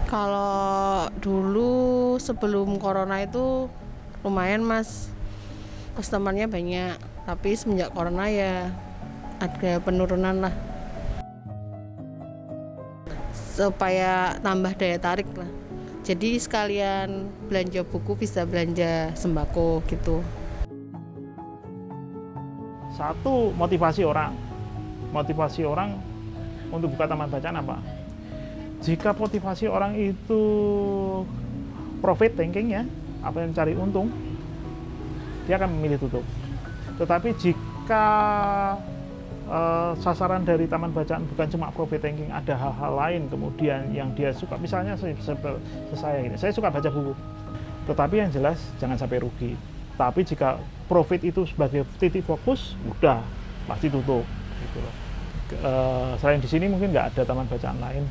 Kalau dulu sebelum corona itu lumayan Mas, customernya banyak. Tapi semenjak corona ya ada penurunan lah. Supaya tambah daya tarik lah. Jadi sekalian belanja buku bisa belanja sembako gitu. Satu, motivasi orang untuk buka taman bacaan apa? Jika motivasi orang itu profit thinking ya, apa yang cari untung, dia akan memilih tutup. Tetapi jika sasaran dari taman bacaan bukan cuma profit thinking, ada hal-hal lain kemudian yang dia suka, misalnya saya gini, saya suka baca buku, tetapi yang jelas jangan sampai rugi. Tapi jika profit itu sebagai titik fokus, udah pasti tutup. Gitu loh. Selain di sini mungkin nggak ada taman bacaan lain.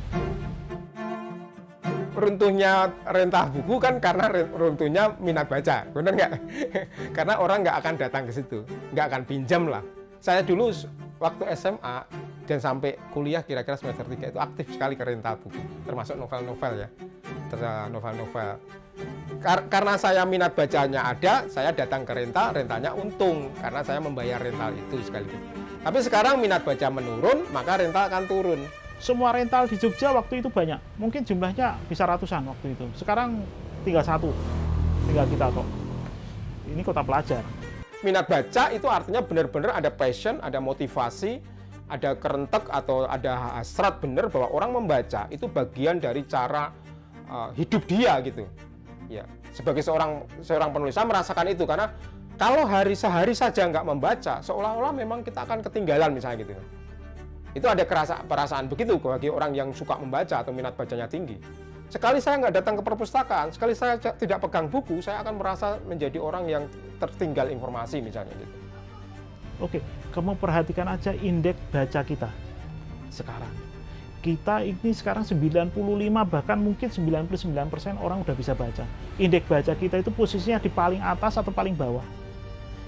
Runtuhnya rentah buku kan karena runtuhnya minat baca, benar nggak? Karena orang nggak akan datang ke situ, nggak akan pinjam lah. Saya dulu waktu SMA dan sampai kuliah kira-kira semester 3 itu aktif sekali ke rental buku, termasuk novel-novel ya, novel-novel. Karena saya minat bacanya ada, saya datang ke rental, rentalnya untung karena saya membayar rental itu sekaligus. Tapi sekarang minat baca menurun, maka rental akan turun. Semua rental di Jogja waktu itu banyak, mungkin jumlahnya bisa ratusan waktu itu. Sekarang tinggal satu, tinggal kita kok. Ini kota pelajar. Minat baca itu artinya benar-benar ada passion, ada motivasi, ada kerentek atau ada hasrat benar bahwa orang membaca itu bagian dari cara hidup dia gitu. Ya, sebagai seorang penulis saya merasakan itu karena kalau sehari saja nggak membaca, seolah-olah memang kita akan ketinggalan misalnya gitu. Itu ada perasaan begitu bagi orang yang suka membaca atau minat bacanya tinggi. Sekali saya nggak datang ke perpustakaan, sekali saya tidak pegang buku, saya akan merasa menjadi orang yang tertinggal informasi misalnya gitu. Oke, kamu perhatikan aja indeks baca kita sekarang. Kita ini sekarang 95 bahkan mungkin 99% orang udah bisa baca. Indeks baca kita itu posisinya di paling atas atau paling bawah.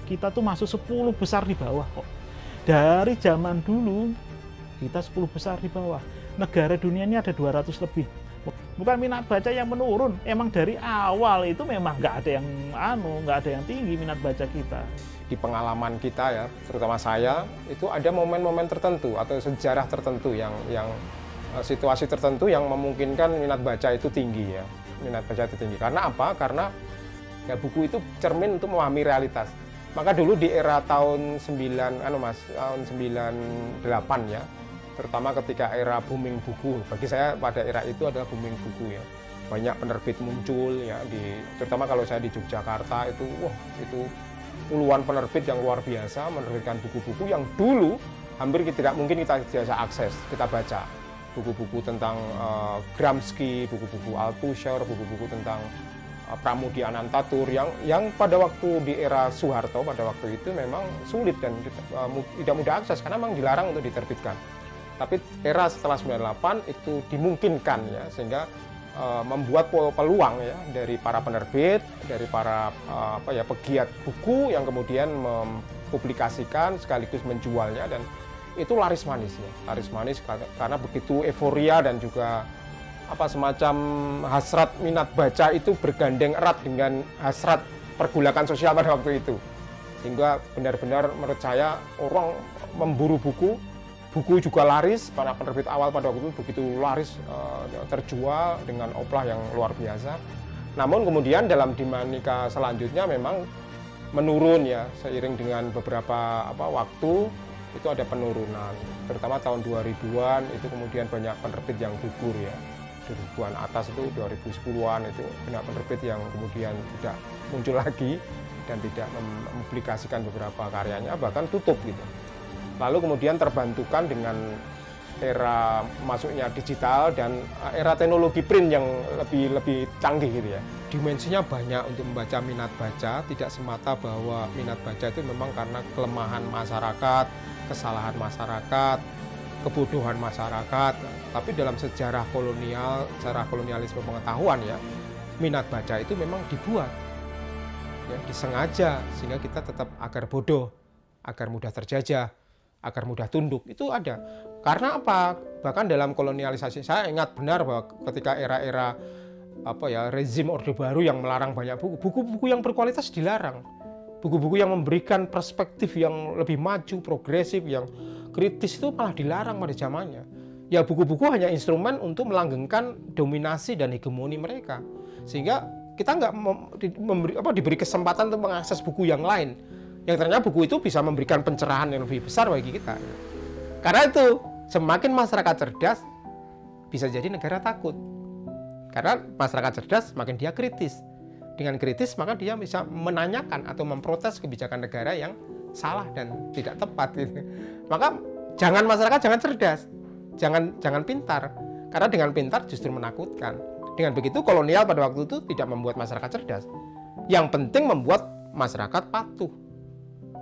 Kita tuh masuk 10 besar di bawah kok. Dari zaman dulu kita 10 besar di bawah. Negara dunia ini ada 200 lebih. Bukan minat baca yang menurun, emang dari awal itu memang nggak ada yang tinggi minat baca kita. Di pengalaman kita ya, terutama saya, itu ada momen-momen tertentu atau sejarah tertentu yang situasi tertentu yang memungkinkan minat baca itu tinggi ya. Minat baca itu tinggi. Karena apa? Karena ya buku itu cermin untuk memahami realitas. Maka dulu di era tahun 98 ya, terutama ketika era booming buku. Bagi saya pada era itu adalah booming buku ya. Banyak penerbit muncul ya terutama kalau saya di Yogyakarta itu puluhan penerbit yang luar biasa menerbitkan buku-buku yang dulu hampir tidak mungkin kita bisa akses, kita baca. Buku-buku tentang Gramsci, buku-buku Althusser, buku-buku tentang Pramudia Anantatur yang pada waktu di era Soeharto pada waktu itu memang sulit dan tidak mudah akses karena memang dilarang untuk diterbitkan. Tapi era setelah 98 itu dimungkinkan ya sehingga membuat peluang ya dari para penerbit, dari para pegiat buku yang kemudian mempublikasikan sekaligus menjualnya dan itu laris manis karena begitu euforia dan juga semacam hasrat minat baca itu bergandeng erat dengan hasrat pergulakan sosial pada waktu itu. Sehingga benar-benar menurut saya orang memburu buku juga laris, para penerbit awal pada waktu itu begitu laris terjual dengan oplah yang luar biasa. Namun kemudian dalam dinamika selanjutnya memang menurun ya, seiring dengan beberapa waktu itu ada penurunan. Terutama tahun 2000-an itu kemudian banyak penerbit yang gugur ya. 2000-an atas itu 2010-an itu banyak penerbit yang kemudian tidak muncul lagi dan tidak mempublikasikan beberapa karyanya bahkan tutup gitu. Lalu kemudian terbantukan dengan era masuknya digital dan era teknologi print yang lebih canggih gitu ya. Dimensinya banyak untuk membaca minat baca, tidak semata bahwa minat baca itu memang karena kelemahan masyarakat, kesalahan masyarakat, kebodohan masyarakat, tapi dalam sejarah kolonialisme pengetahuan ya, minat baca itu memang dibuat, ya, disengaja sehingga kita tetap agar bodoh, agar mudah terjajah, agar mudah tunduk, itu ada. Karena apa? Bahkan dalam kolonialisasi, saya ingat benar bahwa ketika era-era rezim Orde Baru yang melarang banyak buku-buku yang berkualitas dilarang. Buku-buku yang memberikan perspektif yang lebih maju, progresif, yang kritis itu malah dilarang pada zamannya. Ya buku-buku hanya instrumen untuk melanggengkan dominasi dan hegemoni mereka. Sehingga kita nggak diberi kesempatan untuk mengakses buku yang lain. Yang ternyata buku itu bisa memberikan pencerahan yang lebih besar bagi kita. Karena itu, semakin masyarakat cerdas, bisa jadi negara takut. Karena masyarakat cerdas, makin dia kritis. Dengan kritis, maka dia bisa menanyakan atau memprotes kebijakan negara yang salah dan tidak tepat. Gitu. Maka masyarakat jangan cerdas, jangan pintar. Karena dengan pintar justru menakutkan. Dengan begitu, kolonial pada waktu itu tidak membuat masyarakat cerdas. Yang penting membuat masyarakat patuh.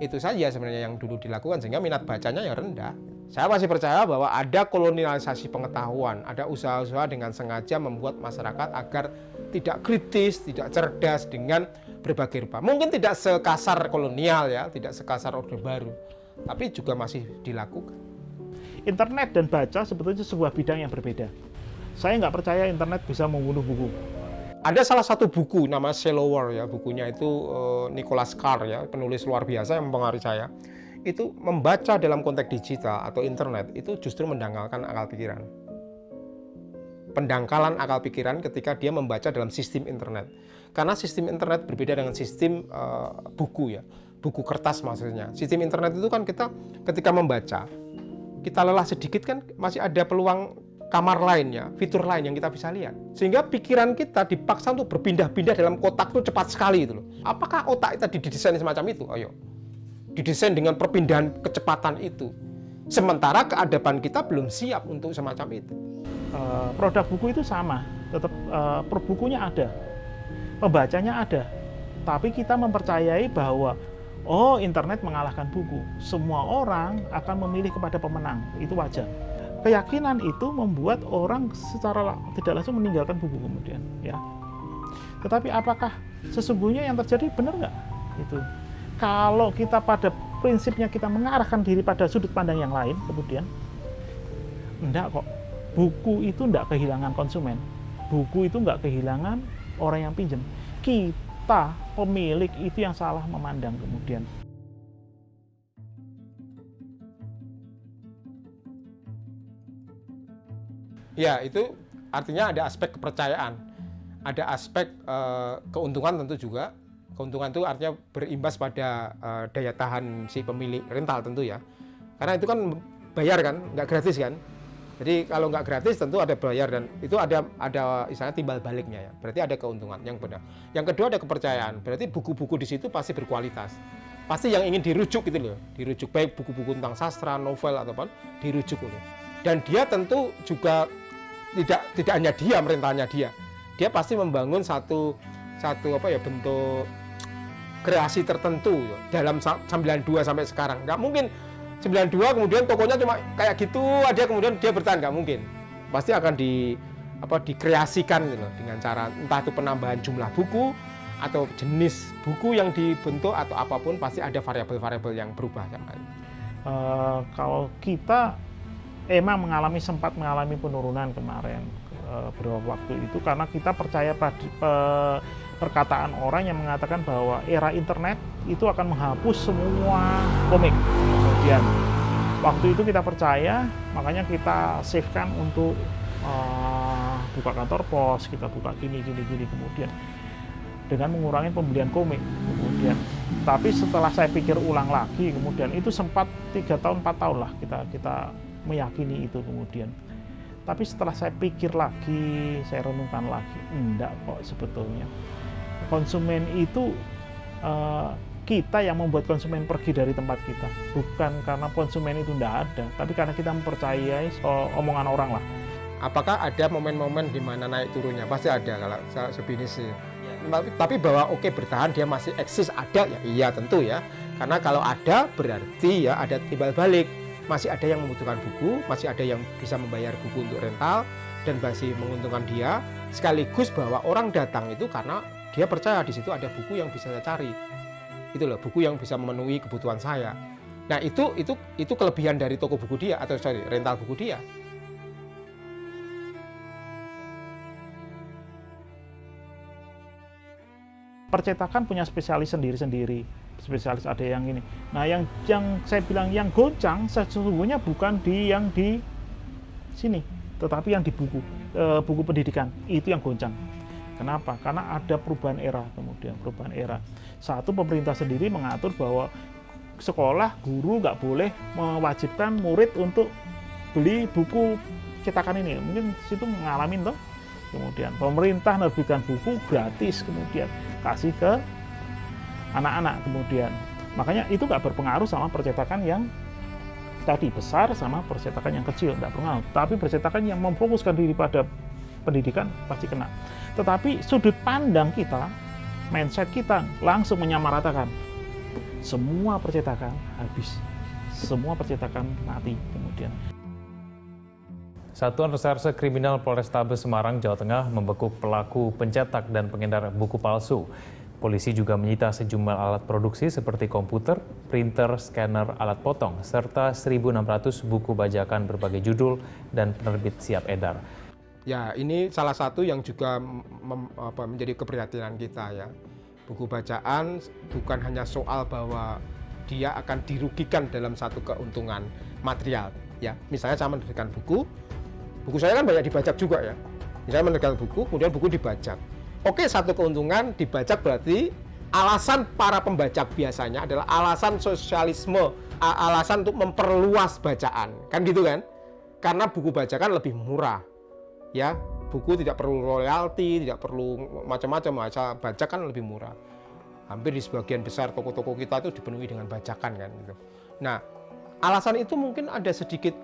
Itu saja sebenarnya yang dulu dilakukan, sehingga minat bacanya ya rendah. Saya masih percaya bahwa ada kolonialisasi pengetahuan, ada usaha-usaha dengan sengaja membuat masyarakat agar tidak kritis, tidak cerdas dengan berbagai rupa. Mungkin tidak sekasar kolonial ya, tidak sekasar Orde Baru, tapi juga masih dilakukan. Internet dan baca sebetulnya sebuah bidang yang berbeda. Saya nggak percaya internet bisa membunuh buku. Ada salah satu buku namanya Shallower ya, bukunya itu Nicholas Carr ya, penulis luar biasa yang mempengaruhi saya. Itu membaca dalam konteks digital atau internet itu justru mendangkalkan akal pikiran. Pendangkalan akal pikiran ketika dia membaca dalam sistem internet. Karena sistem internet berbeda dengan sistem buku ya, buku kertas maksudnya. Sistem internet itu kan kita ketika membaca, kita lelah sedikit kan masih ada peluang kamar lainnya, fitur lain yang kita bisa lihat. Sehingga pikiran kita dipaksa untuk berpindah-pindah dalam kotak itu cepat sekali itu loh. Apakah otak kita didesain semacam itu? Ayo. Didesain dengan perpindahan kecepatan itu. Sementara keadaban kita belum siap untuk semacam itu. Produk buku itu sama, tetap perbukunya ada, pembacanya ada. Tapi kita mempercayai bahwa internet mengalahkan buku. Semua orang akan memilih kepada pemenang, itu wajar. Keyakinan itu membuat orang secara tidak langsung meninggalkan buku kemudian, ya. Tetapi apakah sesungguhnya yang terjadi benar nggak? Itu. Kalau kita pada prinsipnya kita mengarahkan diri pada sudut pandang yang lain, kemudian enggak kok. Buku itu enggak kehilangan konsumen. Buku itu enggak kehilangan orang yang pinjam. Kita pemilik itu yang salah memandang kemudian. Ya, itu artinya ada aspek kepercayaan, ada aspek keuntungan tentu juga. Keuntungan itu artinya berimbas pada daya tahan si pemilik rental tentu ya. Karena itu kan bayar kan, nggak gratis kan. Jadi kalau nggak gratis tentu ada bayar dan itu ada istilahnya timbal baliknya ya. Berarti ada keuntungan yang benar. Yang kedua ada kepercayaan. Berarti buku-buku di situ pasti berkualitas. Pasti yang ingin dirujuk gitu loh. Dirujuk baik buku-buku tentang sastra, novel ataupun dirujuk gitu. Dan dia tentu juga tidak hanya dia rentalnya dia pasti membangun satu bentuk kreasi tertentu dalam 92 sampai sekarang. Nggak mungkin 92 kemudian tokonya cuma kayak gitu aja kemudian dia bertahan, nggak mungkin. Pasti akan dikreasikan gitu loh, dengan cara entah itu penambahan jumlah buku atau jenis buku yang dibentuk atau apapun, pasti ada variabel-variabel yang berubah. Kalau kita emang sempat mengalami penurunan kemarin beberapa waktu itu karena kita percaya pada perkataan orang yang mengatakan bahwa era internet itu akan menghapus semua komik. Kemudian waktu itu kita percaya, makanya kita save-kan untuk buka kantor pos, kita buka gini kemudian dengan mengurangi pembelian komik kemudian. Tapi setelah saya pikir ulang lagi kemudian itu sempat 3 tahun 4 tahun lah kita meyakini itu kemudian. Tapi setelah saya pikir lagi, saya renungkan lagi, enggak kok sebetulnya. Konsumen itu kita yang membuat konsumen pergi dari tempat kita, bukan karena konsumen itu enggak ada, tapi karena kita mempercayai omongan orang lah. Apakah ada momen-momen di mana naik turunnya? Pasti ada kalau sejenis. Tapi bahwa bertahan dia masih eksis ada ya, iya tentu ya. Karena kalau ada berarti ya ada timbal balik. Masih ada yang membutuhkan buku, masih ada yang bisa membayar buku untuk rental dan masih menguntungkan dia. Sekaligus bahwa orang datang itu karena dia percaya di situ ada buku yang bisa saya cari. Itu loh, buku yang bisa memenuhi kebutuhan saya. Nah itu kelebihan dari toko buku dia atau sorry rental buku dia. Percetakan punya spesialis sendiri-sendiri, spesialis ada yang ini. Nah, yang saya bilang yang goncang sesungguhnya bukan yang di sini, tetapi yang di buku pendidikan itu yang goncang. Kenapa? Karena ada perubahan era, kemudian perubahan era. Satu, pemerintah sendiri mengatur bahwa sekolah guru nggak boleh mewajibkan murid untuk beli buku cetakan ini. Mungkin situ ngalamin toh. Kemudian pemerintah menerbitkan buku gratis, kemudian kasih ke anak-anak, kemudian makanya itu nggak berpengaruh sama percetakan yang tadi besar sama percetakan yang kecil, nggak berpengaruh. Tapi percetakan yang memfokuskan diri pada pendidikan pasti kena. Tetapi sudut pandang kita, mindset kita langsung menyamaratakan semua percetakan habis, semua percetakan mati kemudian. Satuan Reserse Kriminal Polrestabes Semarang, Jawa Tengah membekuk pelaku pencetak dan pengedar buku palsu. Polisi juga menyita sejumlah alat produksi seperti komputer, printer, scanner, alat potong, serta 1.600 buku bajakan berbagai judul dan penerbit siap edar. Ya, ini salah satu yang juga menjadi keprihatinan kita ya. Buku bacaan bukan hanya soal bahwa dia akan dirugikan dalam satu keuntungan material ya. Misalnya saya menerbitkan buku saya kan banyak dibajak juga ya. Misalnya menerbitkan buku, kemudian buku dibajak. Oke, satu keuntungan dibajak berarti alasan para pembajak biasanya adalah alasan sosialisme, alasan untuk memperluas bacaan, kan gitu kan? Karena buku bajakan lebih murah, ya. Buku tidak perlu royalti, tidak perlu macam-macam, bajakan lebih murah. Hampir di sebagian besar toko-toko kita itu dipenuhi dengan bajakan kan gitu. Nah, alasan itu mungkin ada sedikit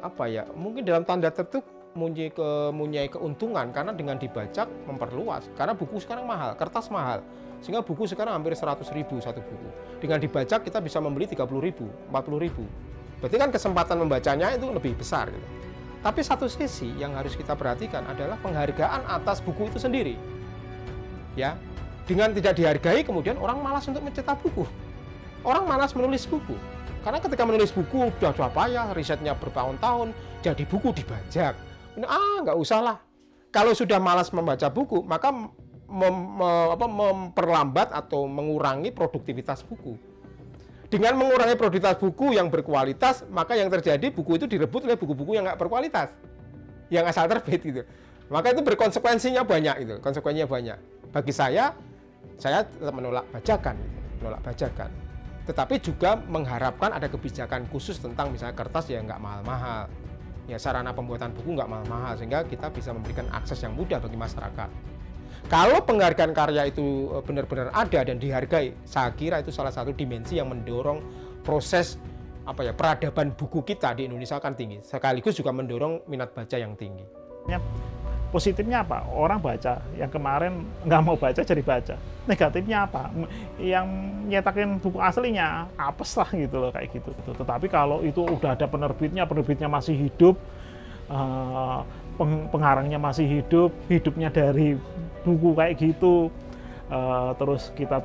mungkin dalam tanda tertentu mempunyai keuntungan karena dengan dibajak memperluas. Karena buku sekarang mahal, kertas mahal. Sehingga buku sekarang hampir 100.000 satu buku. Dengan dibajak kita bisa membeli 30.000, 40.000. Berarti kan kesempatan membacanya itu lebih besar gitu. Tapi satu sisi yang harus kita perhatikan adalah penghargaan atas buku itu sendiri. Ya. Dengan tidak dihargai kemudian orang malas untuk mencetak buku. Orang malas menulis buku. Karena ketika menulis buku sudah payah, risetnya bertahun-tahun, jadi buku dibajak. Nggak usah lah. Kalau sudah malas membaca buku, maka memperlambat atau mengurangi produktivitas buku. Dengan mengurangi produktivitas buku yang berkualitas, maka yang terjadi buku itu direbut oleh buku-buku yang nggak berkualitas, yang asal terbit gitu. Maka itu berkonsekuensinya banyak itu, konsekuensinya banyak. Bagi saya tetap menolak bajakan, Tetapi juga mengharapkan ada kebijakan khusus tentang misalnya kertas yang nggak mahal-mahal. Ya, sarana pembuatan buku nggak mahal-mahal sehingga kita bisa memberikan akses yang mudah bagi masyarakat. Kalau penghargaan karya itu benar-benar ada dan dihargai, saya kira itu salah satu dimensi yang mendorong proses peradaban buku kita di Indonesia akan tinggi. Sekaligus juga mendorong minat baca yang tinggi. Positifnya apa? Orang baca. Yang kemarin nggak mau baca jadi baca. Negatifnya apa? Yang nyetakin buku aslinya apes lah gitu loh, kayak gitu. Tetapi kalau itu udah ada penerbitnya masih hidup, pengarangnya masih hidup, hidupnya dari buku kayak gitu, terus kita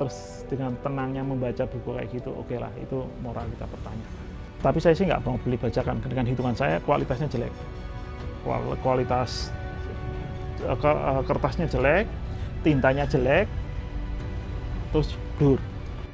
dengan tenangnya membaca buku kayak gitu, oke lah, itu moral kita bertanya. Tapi saya sih nggak mau beli bajakan, dengan hitungan saya kualitasnya jelek, kualitas kertasnya jelek, tintanya jelek, terus blur.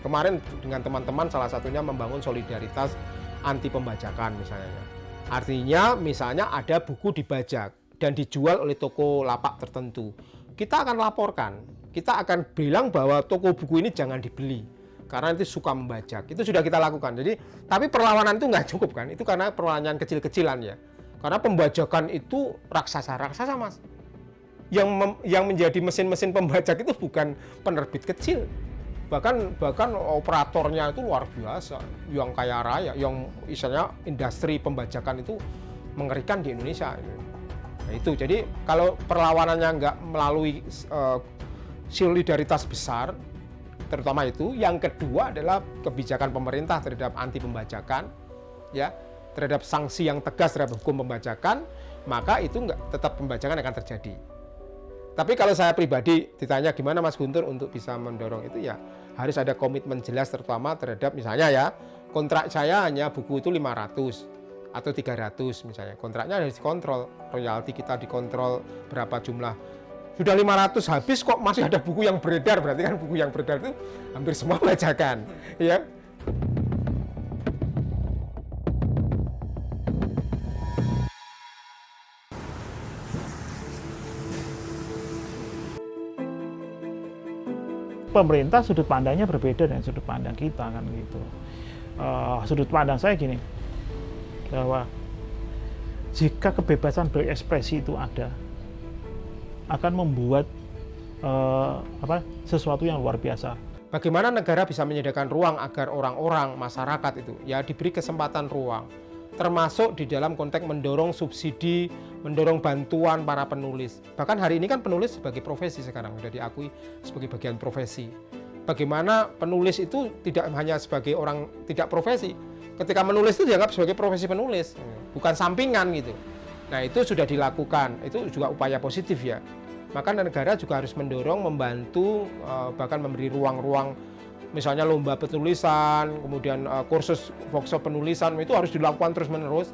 Kemarin dengan teman-teman salah satunya membangun solidaritas anti pembajakan misalnya. Artinya misalnya ada buku dibajak dan dijual oleh toko lapak tertentu. Kita akan laporkan, kita akan bilang bahwa toko buku ini jangan dibeli karena nanti suka membajak. Itu sudah kita lakukan. Jadi, tapi perlawanan itu nggak cukup kan? Itu karena perlawanan kecil-kecilan ya. Karena pembajakan itu raksasa mas. Yang menjadi mesin-mesin pembajak itu bukan penerbit kecil, bahkan operatornya itu luar biasa, yang kaya raya, yang misalnya industri pembajakan itu mengerikan di Indonesia. Nah, itu jadi kalau perlawanannya nggak melalui solidaritas besar, terutama itu. Yang kedua adalah kebijakan pemerintah terhadap anti pembajakan, ya, terhadap sanksi yang tegas terhadap hukum pembajakan, maka itu tetap pembajakan akan terjadi. Tapi kalau saya pribadi ditanya gimana Mas Guntur untuk bisa mendorong itu, ya harus ada komitmen jelas terutama terhadap misalnya ya kontrak saya hanya buku itu 500 atau 300 misalnya. Kontraknya harus dikontrol, royalti kita dikontrol berapa jumlah. Sudah 500 habis kok masih ada buku yang beredar, berarti kan buku yang beredar itu hampir semua bajakan, ya. Pemerintah sudut pandangnya berbeda dengan sudut pandang kita kan gitu. Sudut pandang saya gini, bahwa jika kebebasan berekspresi itu ada, akan membuat sesuatu yang luar biasa. Bagaimana negara bisa menyediakan ruang agar orang-orang masyarakat itu ya diberi kesempatan ruang, termasuk di dalam konteks mendorong subsidi, mendorong bantuan para penulis. Bahkan hari ini kan penulis sebagai profesi sekarang sudah diakui sebagai bagian profesi. Bagaimana penulis itu tidak hanya sebagai orang tidak profesi, ketika menulis itu dianggap sebagai profesi penulis, bukan sampingan gitu. Nah itu sudah dilakukan, itu juga upaya positif ya. Maka negara juga harus mendorong, membantu, bahkan memberi ruang-ruang, misalnya lomba penulisan, kemudian kursus workshop penulisan, itu harus dilakukan terus-menerus,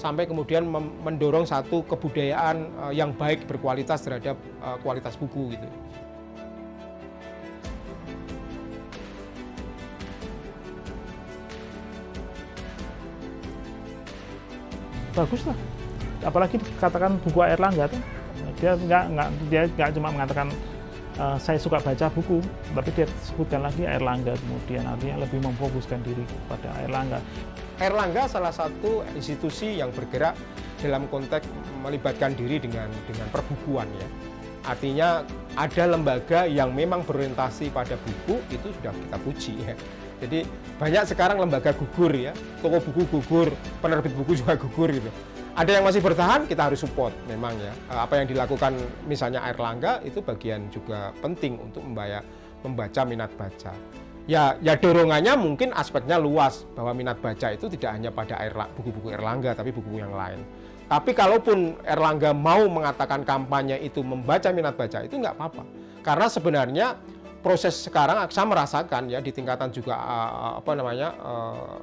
sampai kemudian mendorong satu kebudayaan yang baik berkualitas terhadap kualitas buku gitu. Bagus lah, apalagi katakan buku Airlangga tuh, dia nggak cuma mengatakan saya suka baca buku, tapi dia sebutkan lagi Airlangga, kemudian artinya lebih memfokuskan diri pada Airlangga. Airlangga salah satu institusi yang bergerak dalam konteks melibatkan diri dengan perbukuan ya. Artinya ada lembaga yang memang berorientasi pada buku, itu sudah kita puji ya. Jadi banyak sekarang lembaga gugur ya, toko buku gugur, penerbit buku juga gugur gitu. Ada yang masih bertahan, kita harus support memang ya. Apa yang dilakukan misalnya Airlangga itu bagian juga penting untuk membaca minat baca. Ya dorongannya mungkin aspeknya luas, bahwa minat baca itu tidak hanya pada buku-buku Airlangga, tapi buku yang lain. Tapi kalaupun Airlangga mau mengatakan kampanye itu membaca minat baca, itu nggak apa-apa. Karena sebenarnya proses sekarang saya merasakan ya di tingkatan juga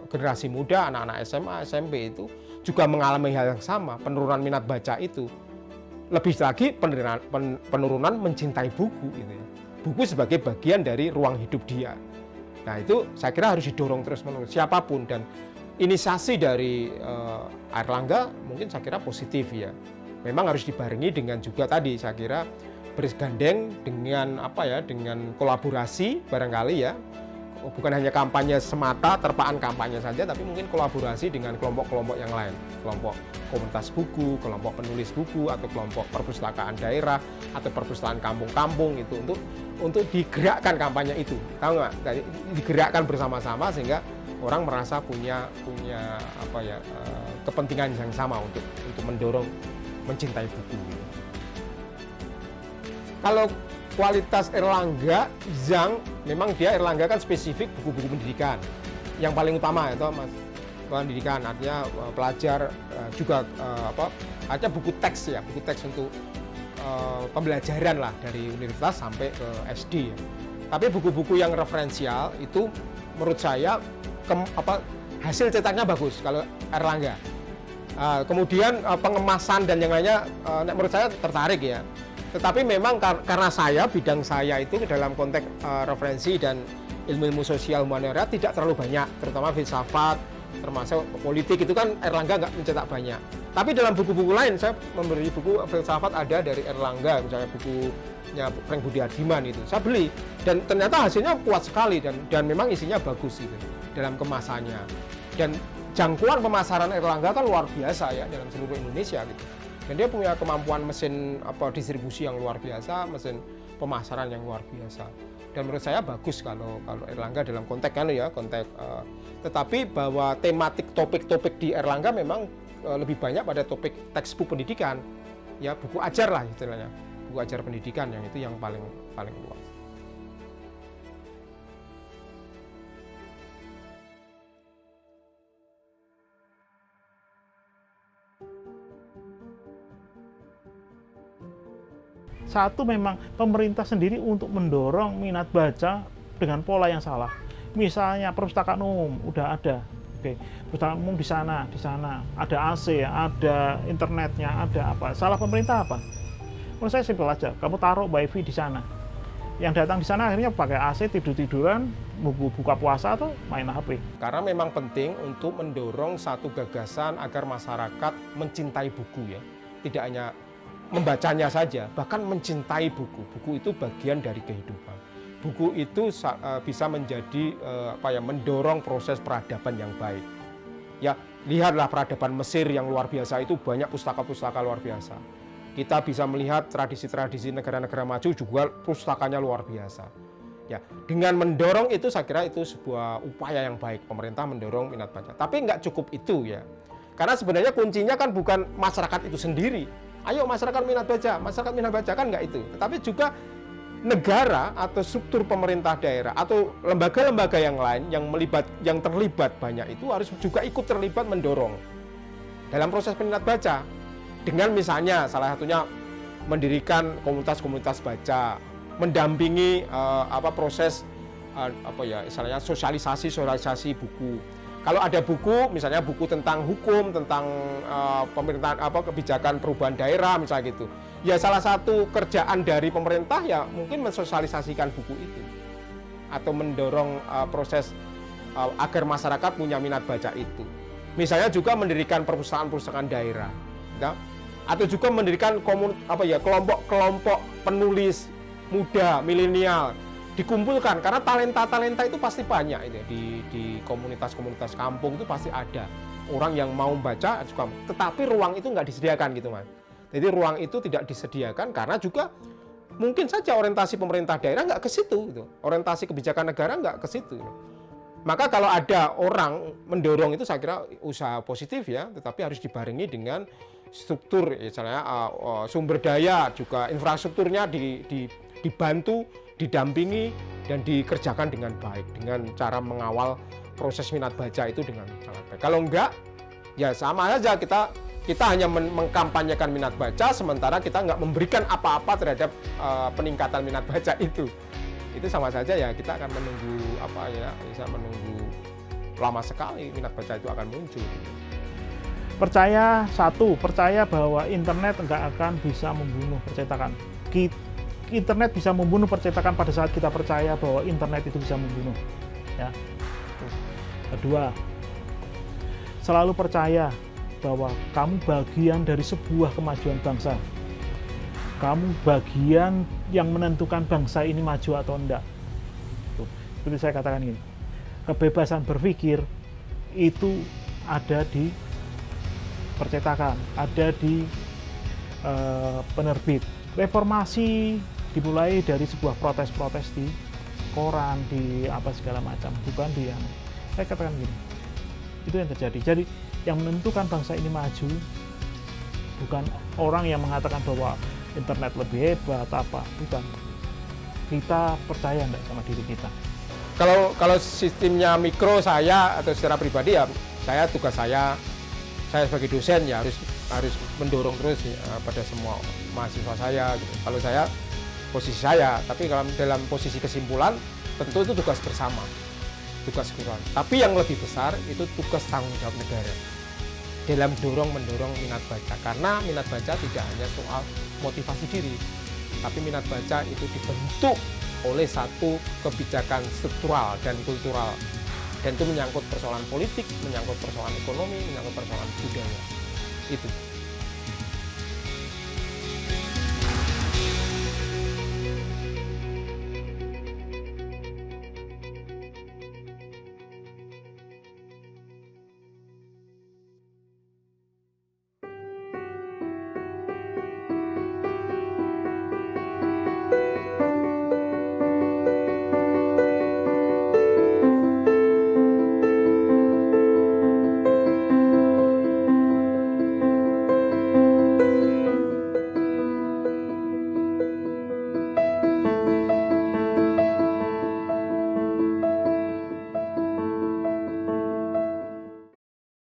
generasi muda, anak-anak SMA, SMP itu juga mengalami hal yang sama, penurunan minat baca itu. Lebih lagi penurunan mencintai buku gitu ya. Buku sebagai bagian dari ruang hidup dia. Nah, itu saya kira harus didorong terus-menerus siapapun, dan inisiasi dari Airlangga mungkin saya kira positif ya. Memang harus dibarengi dengan juga tadi saya kira bergandeng dengan dengan kolaborasi barangkali ya, bukan hanya kampanye semata, terpaan kampanye saja, tapi mungkin kolaborasi dengan kelompok-kelompok yang lain, kelompok komunitas buku, kelompok penulis buku, atau kelompok perpustakaan daerah atau perpustakaan kampung-kampung itu untuk digerakkan kampanye itu, tahu nggak? Digerakkan bersama-sama sehingga orang merasa punya kepentingan yang sama untuk mendorong mencintai buku. Kalau kualitas Airlangga, yang memang dia Airlangga kan spesifik buku-buku pendidikan yang paling utama itu Mas, pendidikan artinya pelajar juga artinya buku teks ya, buku teks untuk pembelajaran lah dari universitas sampai ke SD. Tapi buku-buku yang referensial itu menurut saya hasil cetaknya bagus kalau Airlangga. Kemudian pengemasan dan yang lainnya menurut saya tertarik ya. Tetapi memang karena bidang saya itu dalam konteks referensi dan ilmu-ilmu sosial humaniora tidak terlalu banyak, terutama filsafat, termasuk politik itu kan Airlangga nggak mencetak banyak. Tapi dalam buku-buku lain, saya memberi buku filsafat ada dari Airlangga, misalnya bukunya Frank Budi Hardiman itu, saya beli. Dan ternyata hasilnya kuat sekali dan memang isinya bagus gitu, dalam kemasannya. Dan jangkauan pemasaran Airlangga kan luar biasa ya, dalam seluruh Indonesia gitu. Dan dia punya kemampuan mesin distribusi yang luar biasa, mesin pemasaran yang luar biasa. Dan menurut saya bagus kalau Airlangga dalam konteks tetapi bahwa tematik topik-topik di Airlangga memang lebih banyak pada topik textbook pendidikan. Ya, buku ajar lah istilahnya. Buku ajar pendidikan yang itu yang paling luas. Satu, memang pemerintah sendiri untuk mendorong minat baca dengan pola yang salah. Misalnya perpustakaan umum udah ada, oke, perpustakaan umum di sana ada AC, ada internetnya, ada apa? Salah pemerintah apa? Menurut saya simpel aja, kamu taruh WiFi di sana. Yang datang di sana akhirnya pakai AC, tidur-tiduran, buka puasa atau main HP. Karena memang penting untuk mendorong satu gagasan agar masyarakat mencintai buku ya. Tidak hanya membacanya saja, bahkan mencintai buku. Buku itu bagian dari kehidupan. Buku itu bisa menjadi mendorong proses peradaban yang baik. Ya, lihatlah peradaban Mesir yang luar biasa itu, banyak pustaka-pustaka luar biasa. Kita bisa melihat tradisi-tradisi negara-negara maju juga pustakanya luar biasa. Ya, dengan mendorong itu saya kira itu sebuah upaya yang baik pemerintah mendorong minat baca. Tapi nggak cukup itu ya. Karena sebenarnya kuncinya kan bukan masyarakat itu sendiri. Ayo masyarakat minat baca kan nggak itu. Tetapi juga negara atau struktur pemerintah daerah atau lembaga-lembaga yang lain yang terlibat banyak itu harus juga ikut terlibat mendorong dalam proses minat baca. Dengan misalnya salah satunya mendirikan komunitas-komunitas baca, mendampingi proses istilahnya sosialisasi buku. Kalau ada buku, misalnya buku tentang hukum, tentang pemerintahan kebijakan perubahan daerah misalnya gitu. Ya salah satu kerjaan dari pemerintah ya mungkin mensosialisasikan buku itu atau mendorong proses agar masyarakat punya minat baca itu. Misalnya juga mendirikan perpustakaan-perpustakaan daerah. Ya, atau juga mendirikan kelompok-kelompok penulis muda, milenial dikumpulkan karena talenta-talenta itu pasti banyak itu di komunitas-komunitas kampung itu pasti ada orang yang mau baca juga, tetapi ruang itu nggak disediakan gitu Mas. Jadi ruang itu tidak disediakan karena juga mungkin saja orientasi pemerintah daerah nggak ke situ gitu. Orientasi kebijakan negara nggak ke situ. Maka kalau ada orang mendorong itu saya kira usaha positif ya, tetapi harus dibarengi dengan struktur misalnya sumber daya juga infrastrukturnya dibantu, didampingi dan dikerjakan dengan baik dengan cara mengawal proses minat baca itu dengan sangat baik. Kalau enggak ya sama saja kita hanya mengkampanyekan minat baca sementara kita nggak memberikan apa-apa terhadap peningkatan minat baca itu sama saja ya kita akan menunggu bisa menunggu lama sekali minat baca itu akan muncul. Percaya bahwa internet nggak akan bisa membunuh percetakan. Internet bisa membunuh percetakan pada saat kita percaya bahwa internet itu bisa membunuh. Ya. Kedua, selalu percaya bahwa kamu bagian dari sebuah kemajuan bangsa. Kamu bagian yang menentukan bangsa ini maju atau enggak. Seperti saya katakan ini, kebebasan berpikir itu ada di percetakan, ada di penerbit. Reformasi dimulai dari sebuah protes-protes di koran, di apa segala macam, bukan di yang saya katakan gini. Itu yang terjadi. Jadi yang menentukan bangsa ini maju bukan orang yang mengatakan bahwa internet lebih hebat apa, bukan. Kita percaya enggak sama diri kita. Kalau sistemnya mikro saya atau secara pribadi ya tugas saya sebagai dosen ya harus mendorong terus pada semua mahasiswa saya gitu. Kalau saya posisi saya, tapi dalam posisi kesimpulan tentu itu tugas bersama, tugas keseluruhan. Tapi yang lebih besar itu tugas tanggung jawab negara dalam mendorong minat baca, karena minat baca tidak hanya soal motivasi diri, tapi minat baca itu dibentuk oleh satu kebijakan struktural dan kultural. Dan itu menyangkut persoalan politik, menyangkut persoalan ekonomi, menyangkut persoalan budaya. Itu.